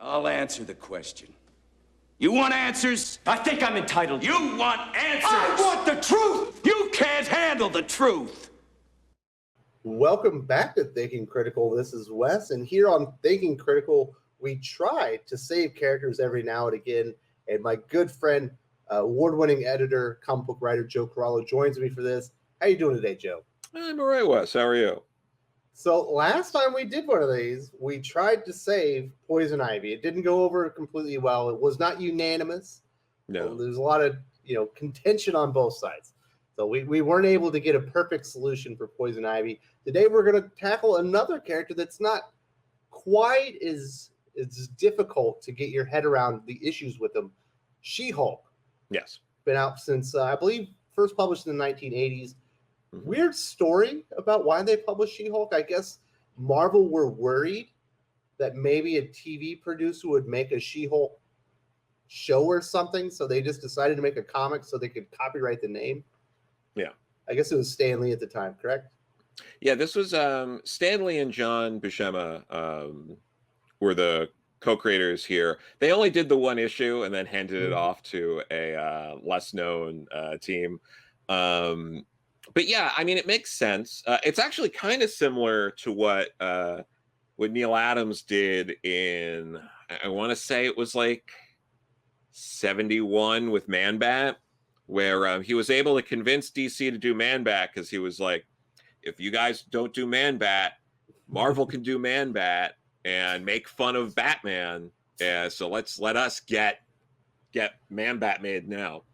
I'll answer the question. You want answers? I think I'm entitled. You want answers? I want the truth! You can't handle the truth! Welcome back to Thinking Critical. This is Wes, and here on Thinking Critical, we try to save characters every now and again, and my good friend, award-winning editor, comic book writer Joe Corallo joins me for this. How you doing today, Joe? I'm all right, Wes. How are you? So last time we did one of these, we tried to save Poison Ivy. It didn't go over completely well. It was not unanimous. No. There's a lot of contention on both sides. So we weren't able to get a perfect solution for Poison Ivy. Today we're going to tackle another character that's not quite as difficult to get your head around the issues with them. She-Hulk. Yes. Been out since, I believe, first published in the 1980s. Mm-hmm. Weird story about why they published She-Hulk. I guess Marvel were worried that maybe a TV producer would make a She-Hulk show or something, so they just decided to make a comic so they could copyright the name. Yeah. I guess it was Stan Lee at the time, correct? Yeah, this was Stan Lee and John Buscema were the co-creators here. They only did the one issue and then handed it off to a less-known team. But yeah, I mean, it makes sense. It's actually kind of similar to what Neil Adams did in, I want to say it was like 71 with Man-Bat, where he was able to convince DC to do Man-Bat because he was like, if you guys don't do Man-Bat, Marvel can do Man-Bat and make fun of Batman. So let us get Man-Bat made now.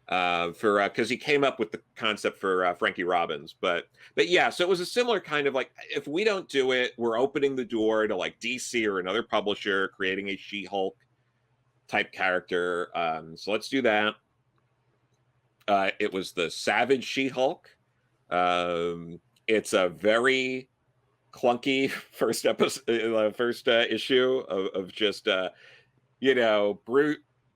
Because he came up with the concept for Frankie Robbins, but yeah, so it was a similar kind of like, if we don't do it, we're opening the door to like DC or another publisher creating a She-Hulk type character. So let's do that. It was the Savage She-Hulk. It's a very clunky first issue of just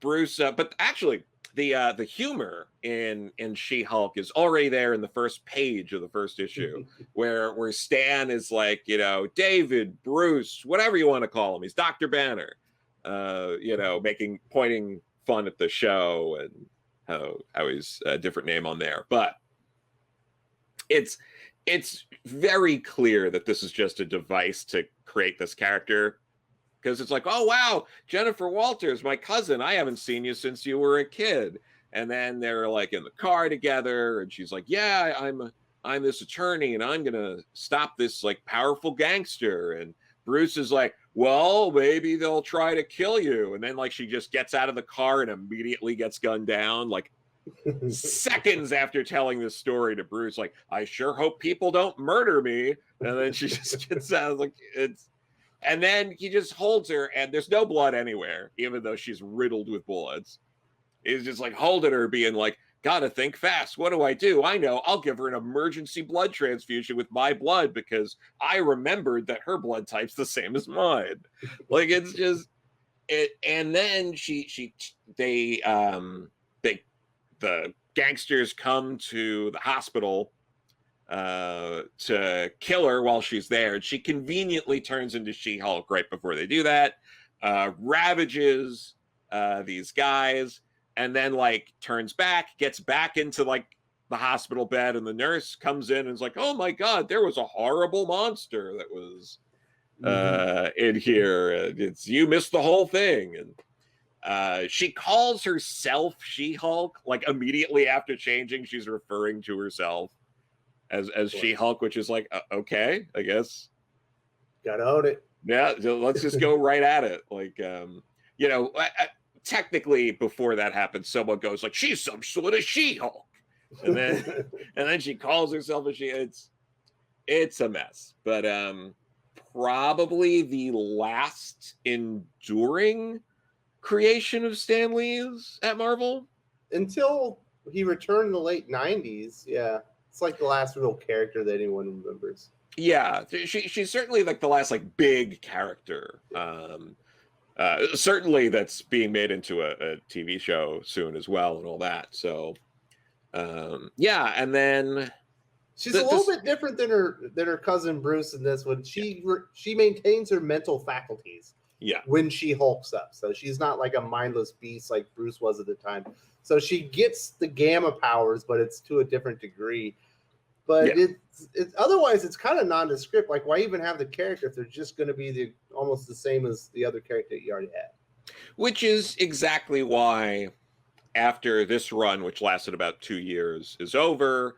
Bruce, but actually. The humor in She-Hulk is already there in the first page of the first issue, where Stan is like, David, Bruce, whatever you want to call him. He's Dr. Banner, pointing fun at the show and how he's a different name on there. But it's very clear that this is just a device to create this character. Because it's like, oh, wow, Jennifer Walters, my cousin, I haven't seen you since you were a kid. And then they're like in the car together. And she's like, yeah, I'm this attorney and I'm going to stop this like powerful gangster. And Bruce is like, well, maybe they'll try to kill you. And then like she just gets out of the car and immediately gets gunned down like seconds after telling this story to Bruce. Like, I sure hope people don't murder me. And then she just gets out like it's. And then he just holds her, and there's no blood anywhere, even though she's riddled with bullets. He's just like holding her, being like, gotta think fast. What do? I know. I'll give her an emergency blood transfusion with my blood because I remembered that her blood type's the same as mine. Like, it's just it. And then the gangsters come to the hospital to kill her while she's there. And she conveniently turns into She-Hulk right before they do that, ravages these guys, and then like turns back, gets back into like the hospital bed, and the nurse comes in and is like, oh my God, there was a horrible monster that was in here. It's you missed the whole thing. And she calls herself She-Hulk, like immediately after changing, she's referring to herself as She-Hulk, which is like, okay, I guess. Gotta own it. Yeah, so let's just go right at it. Like, technically before that happens, someone goes like, she's some sort of She-Hulk. And then she calls herself a She. It's a mess. But probably the last enduring creation of Stan Lee's at Marvel. Until he returned in the late 90s, yeah. It's like the last real character that anyone remembers. Yeah, she's certainly like the last like big character. Certainly that's being made into a TV show soon as well and all that. So yeah, and then she's a little bit different than her cousin Bruce in this one. She maintains her mental faculties. Yeah. when she hulks up. So she's not like a mindless beast like Bruce was at the time. So she gets the gamma powers, but it's to a different degree. But it's otherwise it's kind of nondescript. Like, why even have the character if they're just going to be almost the same as the other character you already had? Which is exactly why after this run, which lasted about 2 years, is over,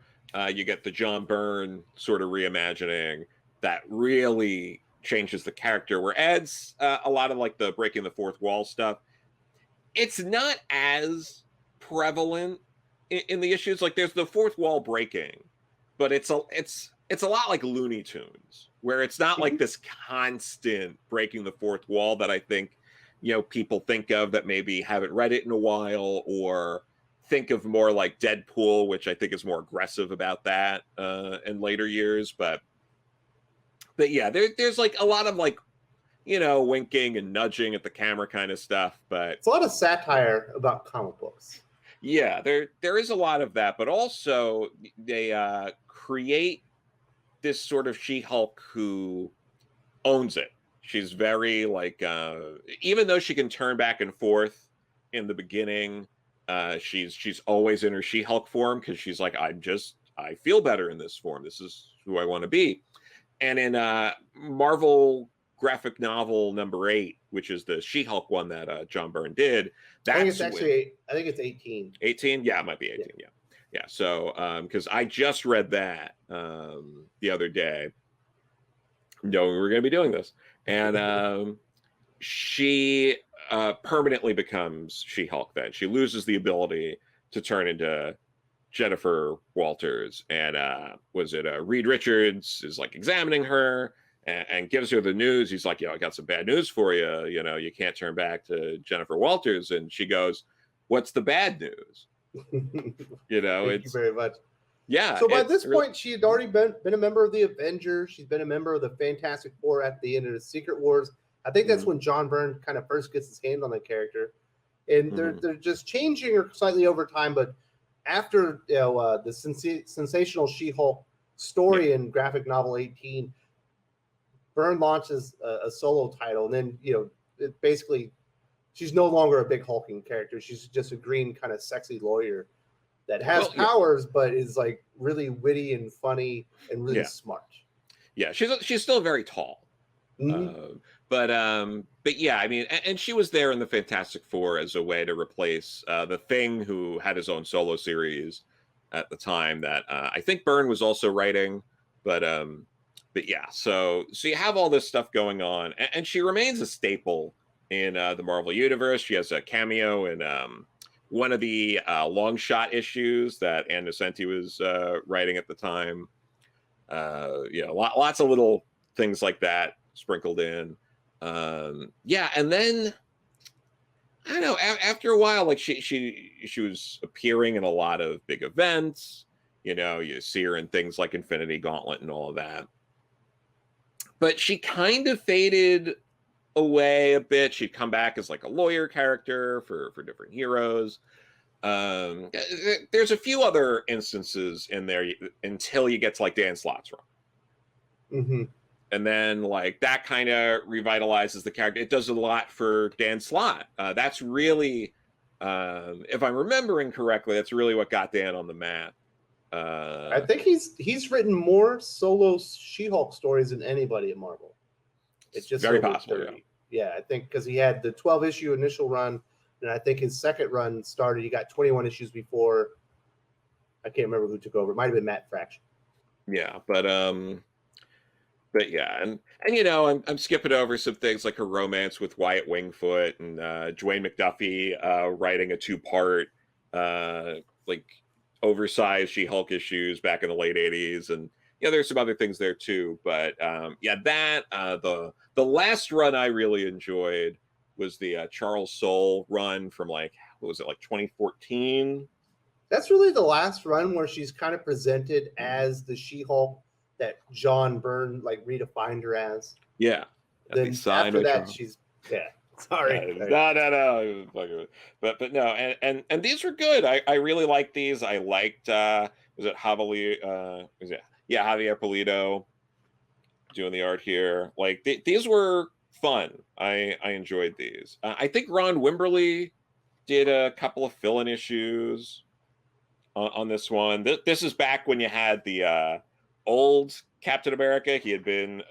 you get the John Byrne sort of reimagining that really changes the character, where adds a lot of like the breaking the fourth wall stuff. It's not as prevalent in the issues. Like, there's the fourth wall breaking, but it's a lot like Looney Tunes, where it's not like this constant breaking the fourth wall that I think people think of that maybe haven't read it in a while, or think of more like Deadpool, which I think is more aggressive about that in later years. But yeah, there's like a lot of like winking and nudging at the camera kind of stuff. But it's a lot of satire about comic books. Yeah, there is a lot of that, but also they create this sort of She-Hulk who owns it. She's very like, even though she can turn back and forth in the beginning, she's always in her She-Hulk form, because she's like, I feel better in this form. This is who I want to be. And in Marvel graphic novel number 8, which is the She-Hulk one that John Byrne did, I think it's 18. 18? Yeah, it might be 18. Yeah. So, because I just read that the other day, knowing we were going to be doing this, and she permanently becomes She-Hulk. Then she loses the ability to turn into Jennifer Walters, and was it Reed Richards is like examining her and gives her the news. He's like, I got some bad news for you. You can't turn back to Jennifer Walters. And she goes, what's the bad news? Thank you very much. Yeah. So by this point, she had already been a member of the Avengers. She's been a member of the Fantastic Four at the end of the Secret Wars. I think that's when John Byrne kind of first gets his hand on the character. And they're just changing her slightly over time. But after the sensational She-Hulk story in graphic novel 18, Byrne launches a solo title, and then it basically she's no longer a big hulking character. She's just a green kind of sexy lawyer that has powers, but is like really witty and funny and really smart. Yeah, she's still very tall. But yeah, I mean, and she was there in the Fantastic Four as a way to replace the Thing, who had his own solo series at the time that I think Byrne was also writing. But yeah, so you have all this stuff going on, and she remains a staple in the Marvel universe. She has a cameo in one of the long shot issues that Ann Nocenti was writing at the time. Lots of little things like that sprinkled in. And then I don't know. After a while, like she was appearing in a lot of big events. You see her in things like Infinity Gauntlet and all of that. But she kind of faded away a bit. She'd come back as like a lawyer character for different heroes. There's a few other instances in there until you get to like Dan Slott's run. And then like that kind of revitalizes the character. It does a lot for Dan Slott. That's really, if I'm remembering correctly, that's really what got Dan on the map. I think he's written more solo She-Hulk stories than anybody at Marvel. It's just very possible. Yeah, I think because he had the 12-issue initial run, and I think his second run started. He got 21 issues before. I can't remember who took over. It might have been Matt Fraction. Yeah, but yeah, and I'm skipping over some things like her romance with Wyatt Wingfoot and Dwayne McDuffie writing a 2-part like oversized She-Hulk issues back in the late 80s, and there's some other things there too. But that the last run I really enjoyed was the Charles Soule run from like, what was it, like 2014? That's really the last run where she's kind of presented as the She-Hulk that John Byrne like redefined her as. Yeah. Then after that, she's sorry. No. But no, and these were good. I really liked these. I liked was it Javier Pulido doing the art here. Like these were fun. I enjoyed these. I think Ron Wimberly did a couple of fill-in issues on this one. This is back when you had the old Captain America. He had been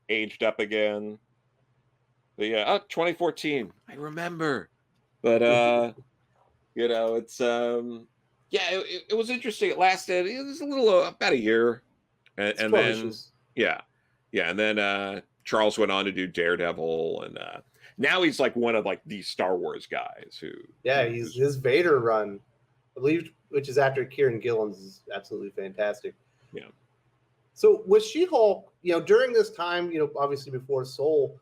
aged up again. The 2014. I remember, but it's it was interesting. It lasted. It was a little about a year, and then issues. yeah, and then Charles went on to do Daredevil, and now he's like one of like the Star Wars guys who. He's his Vader run, I believe, which is after Kieran Gillen's, is absolutely fantastic. Yeah. So with She-Hulk, during this time, obviously before Soul,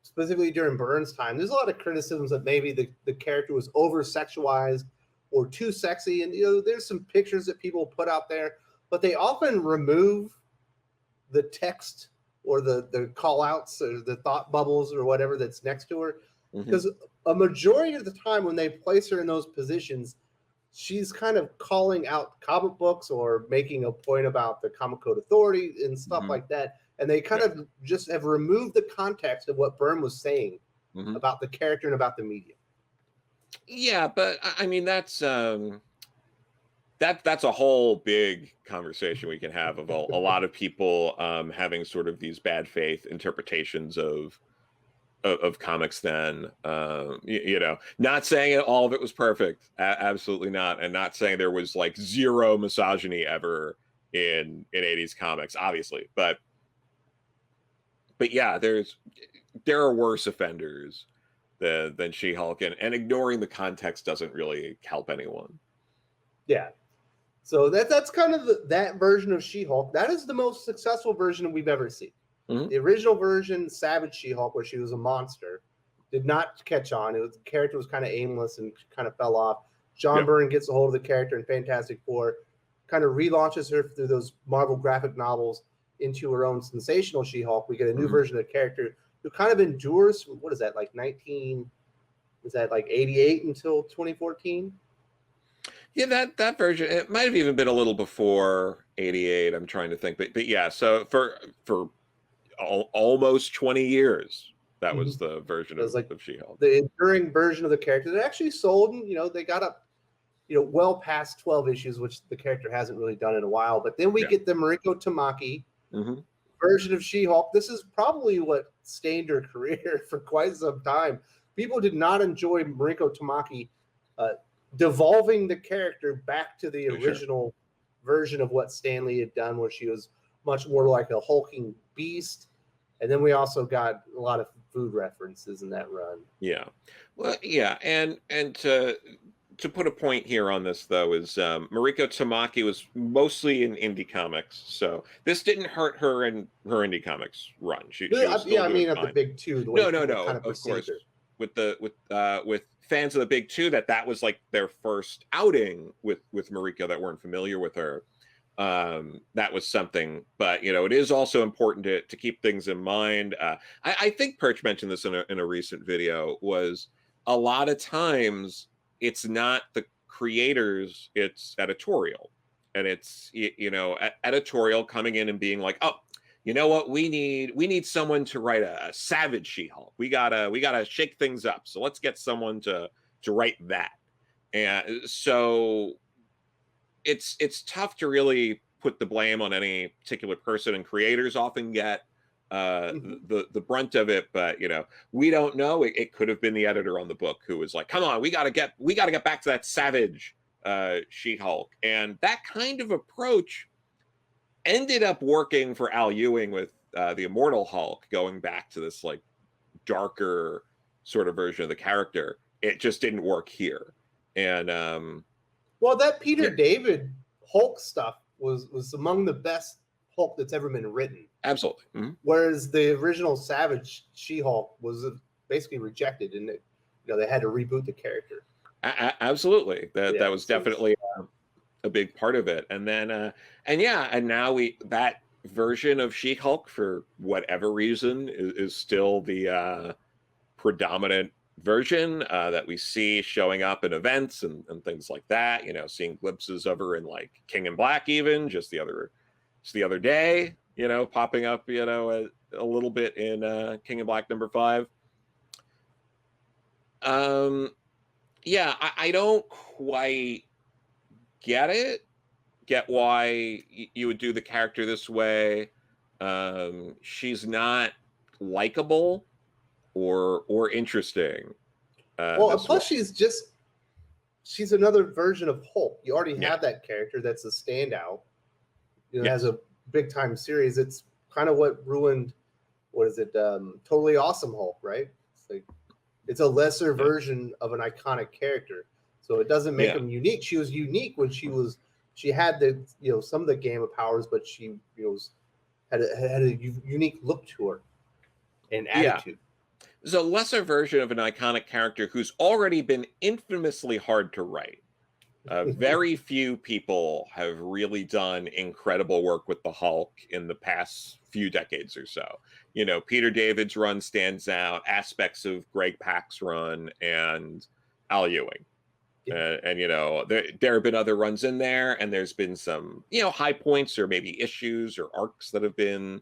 specifically during Byrnes' time, there's a lot of criticisms that maybe the character was over-sexualized or too sexy. And, there's some pictures that people put out there, but they often remove the text or the call-outs or the thought bubbles or whatever that's next to her. Because a majority of the time when they place her in those positions, she's kind of calling out comic books or making a point about the Comic Code Authority and stuff like that. And they kind of just have removed the context of what Byrne was saying about the character and about the medium. Yeah, but I mean that's a whole big conversation we can have of a lot of people having sort of these bad faith interpretations of comics then. Not saying all of it was perfect, absolutely not, and not saying there was like zero misogyny ever in 80s comics, obviously, but yeah, there are worse offenders than She-Hulk, and ignoring the context doesn't really help anyone. Yeah. So that's kind of that version of She-Hulk. That is the most successful version we've ever seen. The original version, Savage She-Hulk, where she was a monster, did not catch on. The character was kind of aimless and kind of fell off. John Byrne gets a hold of the character in Fantastic Four, kind of relaunches her through those Marvel graphic novels into her own sensational She-Hulk. We get a new version of the character who kind of endures from, what is that, like 88 until 2014? Yeah, that version, it might have even been a little before 88. I'm trying to think, but yeah. So for almost 20 years, that was the version of She-Hulk. The enduring version of the character that actually sold, and they got up, well past 12 issues, which the character hasn't really done in a while. But then we get the Mariko Tamaki version of She-Hulk. This is probably what stained her career for quite some time. People did not enjoy Mariko Tamaki devolving the character back to the original version of what Stan Lee had done, where she was much more like a hulking beast. And then we also got a lot of food references in that run. Yeah. Well, yeah. And to put a point here on this, though, is Mariko Tamaki was mostly in indie comics. So this didn't hurt her in her indie comics run. She was still I mean, at fine. the big two. No. Of course. With fans of the big two, that was like their first outing with Mariko that weren't familiar with her. That was something, but it is also important to keep things in mind. I think Perch mentioned this in a recent video, was a lot of times it's not the creators, it's editorial, and it's editorial coming in and being like, oh, you know what, we need someone to write a Savage She-Hulk. We gotta shake things up, so let's get someone to write that. And so it's tough to really put the blame on any particular person, and creators often get the brunt of it. But we don't know. It could have been the editor on the book who was like, come on, we gotta get back to that Savage She-Hulk. And that kind of approach ended up working for Al Ewing with the Immortal Hulk, going back to this like darker sort of version of the character. It just didn't work here. And well, that Peter David Hulk stuff was among the best Hulk that's ever been written. Absolutely. Whereas the original Savage She-Hulk was basically rejected, and they had to reboot the character. Absolutely. That was definitely a big part of it. And then and now that version of She-Hulk, for whatever reason, is still the predominant version that we see showing up in events and things like that. Seeing glimpses of her in like King in Black, even just the other day, popping up, a little bit in King of Black #5. Yeah, I don't quite get why you would do the character this way. She's not likable or interesting. Well, plus she's another version of Hulk. You already Yeah. have that character that's a standout. Yes. Has a big time series. It's kind of what ruined, what is it? Totally Awesome Hulk, right? It's a lesser version of an iconic character, so it doesn't make him unique. She was unique when she had the some of the gamma powers, but she had a unique look to her and attitude. It's a lesser version of an iconic character who's already been infamously hard to write. Very few people have really done incredible work with the Hulk in the past few decades or so. Peter David's run stands out, aspects of Greg Pak's run, and Al Ewing. Yeah. And there have been other runs in there, and there's been some high points or maybe issues or arcs that have been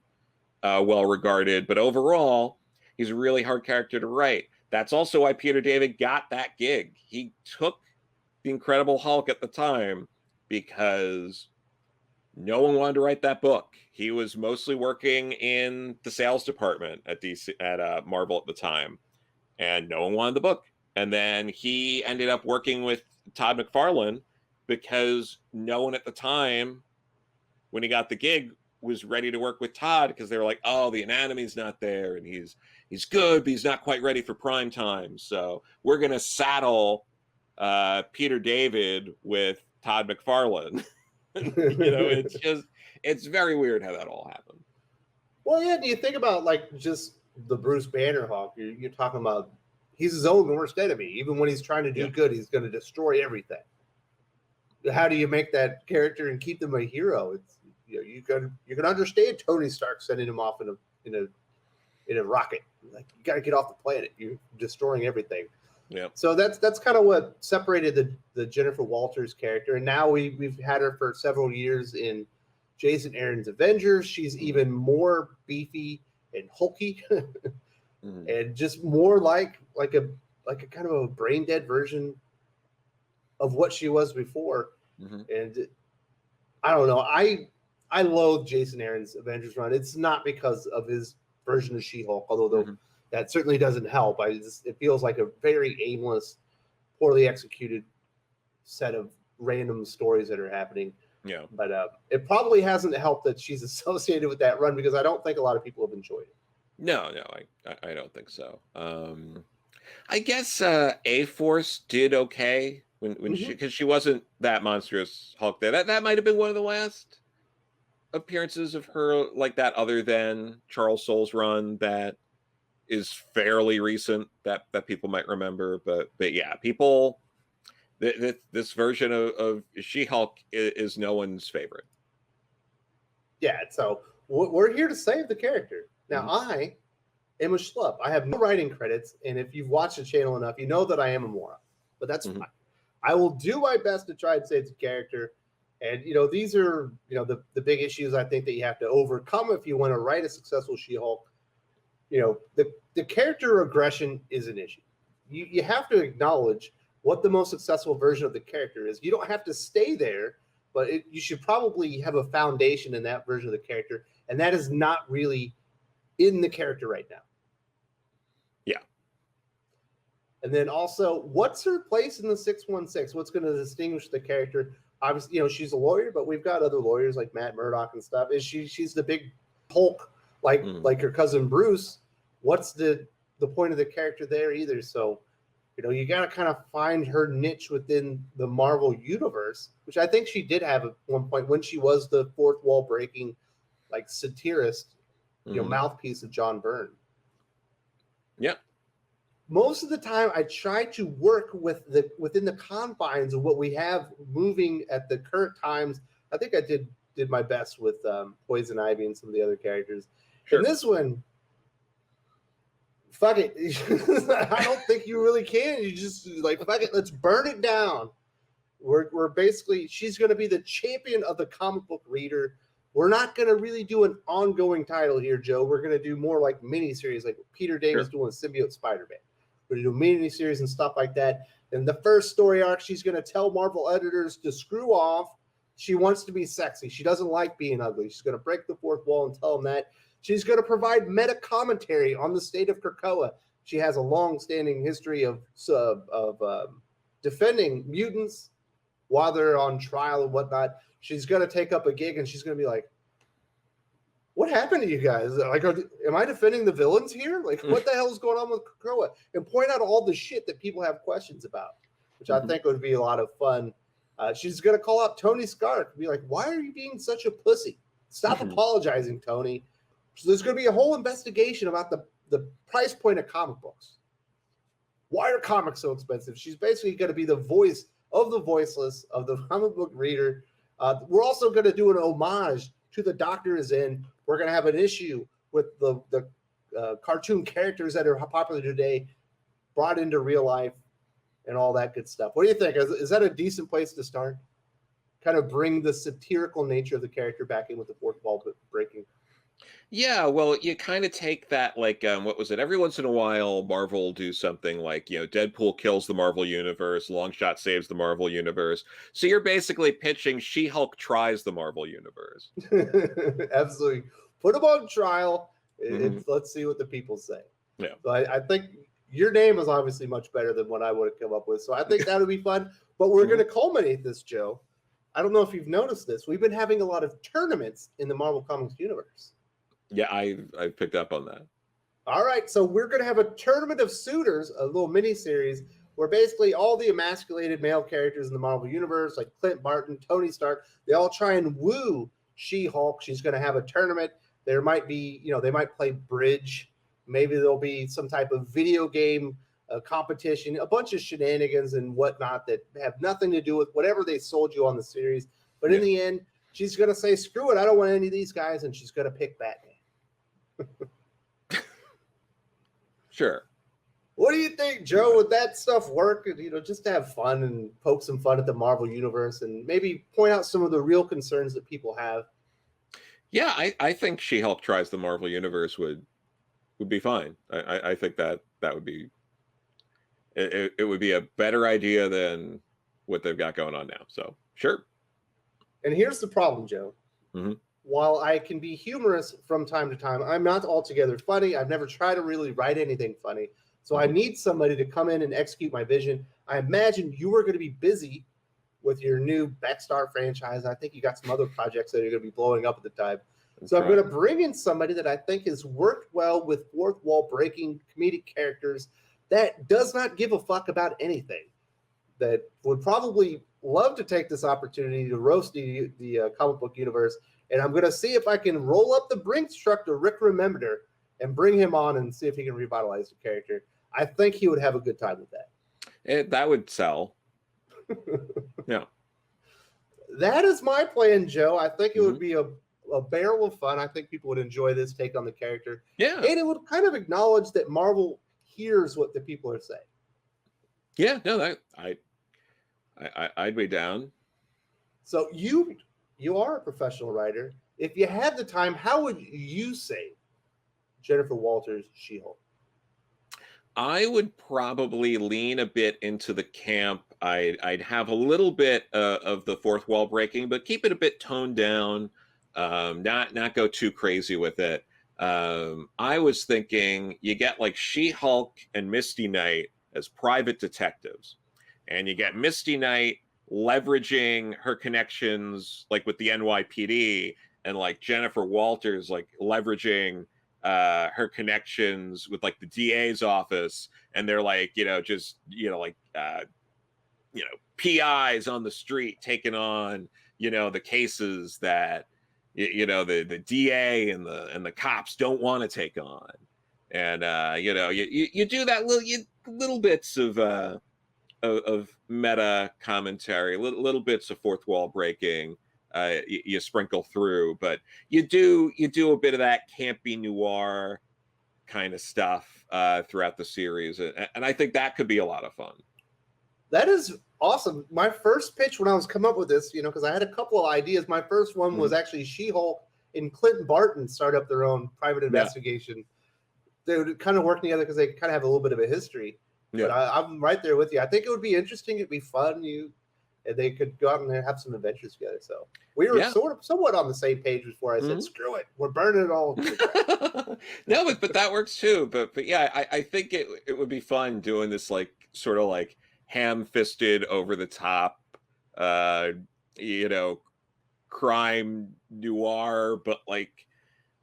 well regarded. But overall, he's a really hard character to write. That's also why Peter David got that gig. He took the Incredible Hulk at the time because no one wanted to write that book. He was mostly working in the sales department at Marvel at the time, and no one wanted the book. And then he ended up working with Todd McFarlane because no one at the time, when he got the gig, was ready to work with Todd, because they were like, oh, the anatomy's not there, and he's good, but he's not quite ready for prime time. So we're gonna saddle Peter David with Todd McFarlane. It's very weird how that all happened. Well, yeah. Do you think about just the Bruce Banner Hulk? You're talking about he's his own worst enemy. Even when he's trying to do good, he's going to destroy everything. How do you make that character and keep them a hero? It's you can understand Tony Stark sending him off in a rocket. Like, you got to get off the planet. You're destroying everything. Yeah. So that's kind of what separated the Jennifer Walters character, and now we've had her for several years in Jason Aaron's Avengers. She's even more beefy and hulky, and just more like a kind of a brain dead version of what she was before. And I don't know. I loathe Jason Aaron's Avengers run. It's not because of his version of She-Hulk, although that certainly doesn't help. It feels like a very aimless, poorly executed set of random stories that are happening. Yeah. But it probably hasn't helped that she's associated with that run, because I don't think a lot of people have enjoyed it. No, I don't think so. I guess A-Force did okay when because she wasn't that monstrous Hulk there. That might have been one of the last appearances of her like that, other than Charles Soule's run that is fairly recent that people might remember. But yeah, people, this version of She-Hulk is no one's favorite. Yeah, so we're here to save the character. Now, I am a schlub. I have no writing credits, and if you've watched the channel enough, you know that I am Amora, but that's fine. I will do my best to try and save the character. And, these are, the big issues I think that you have to overcome if you want to write a successful She-Hulk. The character regression is an issue. You have to acknowledge what the most successful version of the character is. You don't have to stay there, but you should probably have a foundation in that version of the character. And that is not really in the character right now. Yeah. And then also, what's her place in the 616? What's going to distinguish the character? Obviously, she's a lawyer, but we've got other lawyers like Matt Murdock and stuff. She's the big Hulk, like her cousin Bruce. What's the point of the character there either? So, you got to kind of find her niche within the Marvel universe, which I think she did have at one point when she was the fourth wall breaking, satirist, mouthpiece of John Byrne. Yeah. Most of the time, I try to work within the confines of what we have moving at the current times. I think I did my best with Poison Ivy and some of the other characters. Sure. And this one, fuck it. I don't think you really can. You just fuck it. Let's burn it down. We're basically, she's going to be the champion of the comic book reader. we're not going to really do an ongoing title here, Joe. We're going to do more like miniseries, like Peter Davis doing Symbiote Spider-Man. We're going to do miniseries and stuff like that. And the first story arc, she's going to tell Marvel editors to screw off. She wants to be sexy. She doesn't like being ugly. She's going to break the fourth wall and tell them that. She's going to provide meta commentary on the state of Krakoa. She has a long-standing history of defending mutants while they're on trial and whatnot. She's going to take up a gig, and she's going to be like, what happened to you guys? Like, am I defending the villains here? Like, what the hell is going on with Krakoa? And point out all the shit that people have questions about, which I think would be a lot of fun. She's going to call out Tony Stark and be like, why are you being such a pussy? Stop apologizing, Tony. So there's going to be a whole investigation about the price point of comic books. Why are comics so expensive? She's basically going to be the voice of the voiceless, of the comic book reader. We're also going to do an homage to The Doctor Is In. We're going to have an issue with the cartoon characters that are popular today brought into real life and all that good stuff. What do you think? Is that a decent place to start? Kind of bring the satirical nature of the character back in with the fourth wall breaking. Yeah, well, you kind of take that, like, what was it? Every once in a while, Marvel will do something like, Deadpool kills the Marvel Universe, Longshot saves the Marvel Universe. So you're basically pitching She-Hulk tries the Marvel Universe. Absolutely. Put them on trial. Let's see what the people say. Yeah. So I think your name is obviously much better than what I would have come up with. So I think that would be fun. But we're going to culminate this, Joe. I don't know if you've noticed this. We've been having a lot of tournaments in the Marvel Comics universe. Yeah, I picked up on that. All right, so we're going to have a tournament of suitors, a little mini series where basically all the emasculated male characters in the Marvel universe, like Clint Barton, Tony Stark, they all try and woo She-Hulk. She's going to have a tournament. There might be, they might play bridge. Maybe there'll be some type of video game competition, a bunch of shenanigans and whatnot that have nothing to do with whatever they sold you on the series. But in the end, she's going to say, screw it, I don't want any of these guys, and she's going to pick Batman. Sure. What do you think, Joe? Would that stuff work? Just to have fun and poke some fun at the Marvel universe and maybe point out some of the real concerns that people have. Yeah, I think She-Hulk tries the Marvel universe would be fine. I think that would be it would be a better idea than what they've got going on now. So sure. And here's the problem, Joe. While I can be humorous from time to time, I'm not altogether funny. I've never tried to really write anything funny. So I need somebody to come in and execute my vision. I imagine you are going to be busy with your new Backstar franchise. I think you got some other projects that are going to be blowing up at the time. So I'm going to bring in somebody that I think has worked well with fourth wall breaking comedic characters that does not give a fuck about anything, that would probably love to take this opportunity to roast the comic book universe. And I'm going to see if I can roll up the Brinks truck to Rick Remender and bring him on and see if he can revitalize the character. I think he would have a good time with that. That would sell. Yeah. That is my plan, Joe. I think it would be a barrel of fun. I think people would enjoy this take on the character. Yeah. And it would kind of acknowledge that Marvel hears what the people are saying. Yeah, no, I'd be down. So you are a professional writer. If you had the time, how would you say Jennifer Walters' She-Hulk? I would probably lean a bit into the camp. I'd have a little bit of the fourth wall breaking, but keep it a bit toned down. Not go too crazy with it. I was thinking you get like She-Hulk and Misty Knight as private detectives, and you get Misty Knight leveraging her connections like with the NYPD, and like Jennifer Walters like leveraging her connections with like the DA's office, and they're like PIs on the street taking on the cases that the DA and the cops don't want to take on, and you do that little bits of meta commentary, little bits of fourth wall breaking. You sprinkle through, but you do a bit of that campy noir kind of stuff throughout the series, and I think that could be a lot of fun. That is awesome. My first pitch when I was coming up with this, because I had a couple of ideas. My first one was actually She-Hulk and Clinton Barton start up their own private investigation. They would kind of work together because they kind of have a little bit of a history. Yeah. But I'm right there with you. I think it would be interesting. It'd be fun. And they could go out and have some adventures together. So we were somewhat on the same page before I said, screw it. We're burning it all. No, but that works too. But yeah, I think it would be fun doing this like sort of like ham-fisted, over the top, crime noir, but like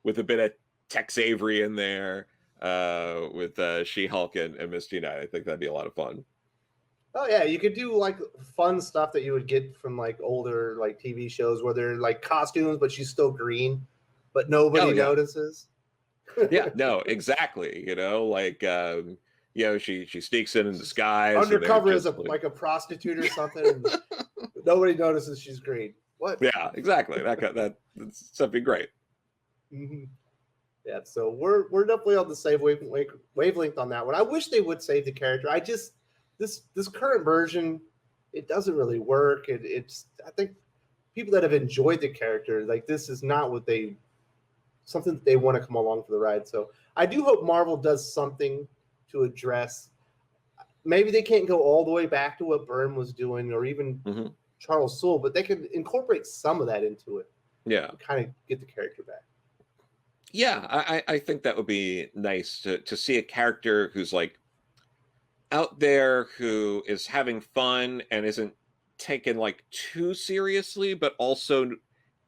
with a bit of Tex Avery in there, with She-Hulk and Misty Knight. I think that'd be a lot of fun. Oh yeah, you could do like fun stuff that you would get from like older like TV shows where they're like costumes, but she's still green, but nobody notices. Yeah, no, exactly. She sneaks in disguise, undercover as like a prostitute or something. And nobody notices she's green. What? Yeah, exactly. That's something great. Mm-hmm. Yeah, so we're definitely on the same wavelength on that one. I wish they would save the character. This current version, it doesn't really work. I think people that have enjoyed the character, like this is not something that they want to come along for the ride. So I do hope Marvel does something to address. Maybe they can't go all the way back to what Byrne was doing or even Charles Soule, but they can incorporate some of that into it. Yeah. Kind of get the character back. Yeah, I think that would be nice to see a character who's like out there, who is having fun and isn't taken like too seriously, but also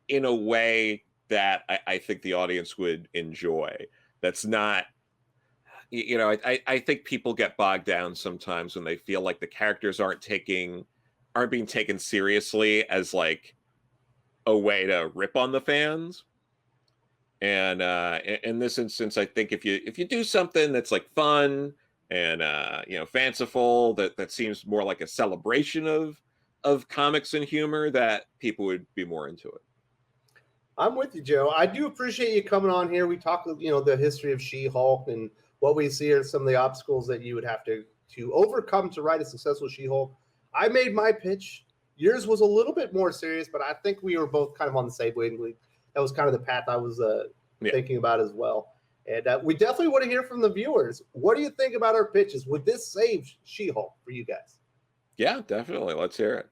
in a way that I think the audience would enjoy. That's not, I think people get bogged down sometimes when they feel like the characters aren't being taken seriously as like a way to rip on the fans. And in this instance, I think if you do something that's like fun and fanciful, that seems more like a celebration of comics and humor, that people would be more into it. I'm with you, Joe. I do appreciate you coming on here. We talked, the history of She-Hulk and what we see are some of the obstacles that you would have to overcome to write a successful She-Hulk. I made my pitch. Yours was a little bit more serious, but I think we were both kind of on the same wavelength. That was kind of the path I was thinking about as well. And we definitely want to hear from the viewers. What do you think about our pitches? Would this save She-Hulk for you guys? Yeah, definitely. Let's hear it.